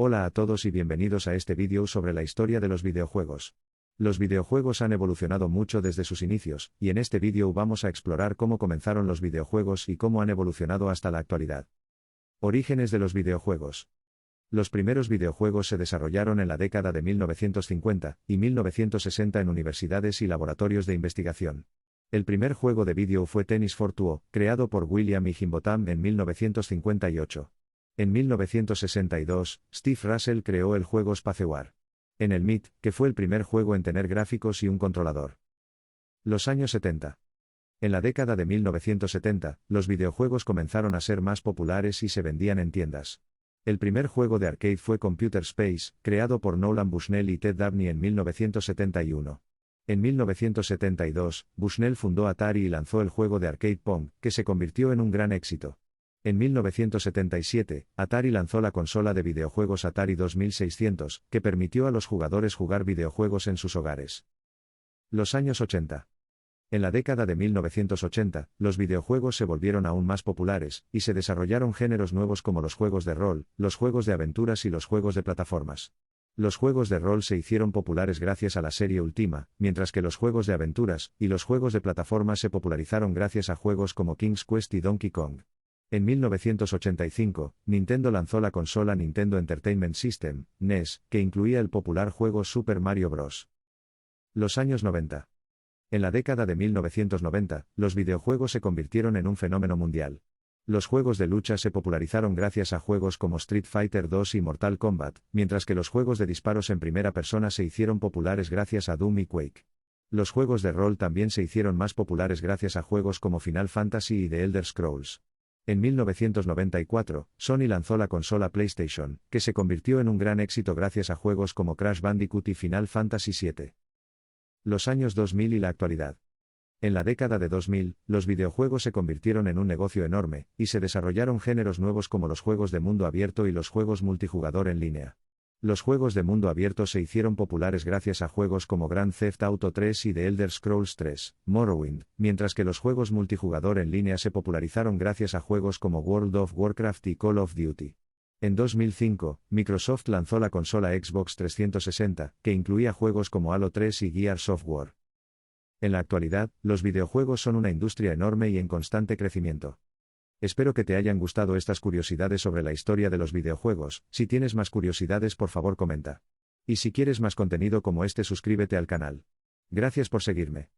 Hola a todos y bienvenidos a este vídeo sobre la historia de los videojuegos. Los videojuegos han evolucionado mucho desde sus inicios, y en este vídeo vamos a explorar cómo comenzaron los videojuegos y cómo han evolucionado hasta la actualidad. Orígenes de los videojuegos. Los primeros videojuegos se desarrollaron en la década de 1950 y 1960 en universidades y laboratorios de investigación. El primer juego de vídeo fue Tennis for Two, creado por William Higginbotham en 1958. En 1962, Steve Russell creó el juego Spacewar. En el MIT, que fue el primer juego en tener gráficos y un controlador. Los años 70. En la década de 1970, los videojuegos comenzaron a ser más populares y se vendían en tiendas. El primer juego de arcade fue Computer Space, creado por Nolan Bushnell y Ted Dabney en 1971. En 1972, Bushnell fundó Atari y lanzó el juego de arcade Pong, que se convirtió en un gran éxito. En 1977, Atari lanzó la consola de videojuegos Atari 2600, que permitió a los jugadores jugar videojuegos en sus hogares. Los años 80. En la década de 1980, los videojuegos se volvieron aún más populares, y se desarrollaron géneros nuevos como los juegos de rol, los juegos de aventuras y los juegos de plataformas. Los juegos de rol se hicieron populares gracias a la serie Ultima, mientras que los juegos de aventuras y los juegos de plataformas se popularizaron gracias a juegos como King's Quest y Donkey Kong. En 1985, Nintendo lanzó la consola Nintendo Entertainment System, NES, que incluía el popular juego Super Mario Bros. Los años 90. En la década de 1990, los videojuegos se convirtieron en un fenómeno mundial. Los juegos de lucha se popularizaron gracias a juegos como Street Fighter 2 y Mortal Kombat, mientras que los juegos de disparos en primera persona se hicieron populares gracias a Doom y Quake. Los juegos de rol también se hicieron más populares gracias a juegos como Final Fantasy y The Elder Scrolls. En 1994, Sony lanzó la consola PlayStation, que se convirtió en un gran éxito gracias a juegos como Crash Bandicoot y Final Fantasy VII. Los años 2000 y la actualidad. En la década de 2000, los videojuegos se convirtieron en un negocio enorme, y se desarrollaron géneros nuevos como los juegos de mundo abierto y los juegos multijugador en línea. Los juegos de mundo abierto se hicieron populares gracias a juegos como Grand Theft Auto 3 y The Elder Scrolls 3, Morrowind, mientras que los juegos multijugador en línea se popularizaron gracias a juegos como World of Warcraft y Call of Duty. En 2005, Microsoft lanzó la consola Xbox 360, que incluía juegos como Halo 3 y Gears of War. En la actualidad, los videojuegos son una industria enorme y en constante crecimiento. Espero que te hayan gustado estas curiosidades sobre la historia de los videojuegos. Si tienes más curiosidades, por favor comenta. Y si quieres más contenido como este, suscríbete al canal. Gracias por seguirme.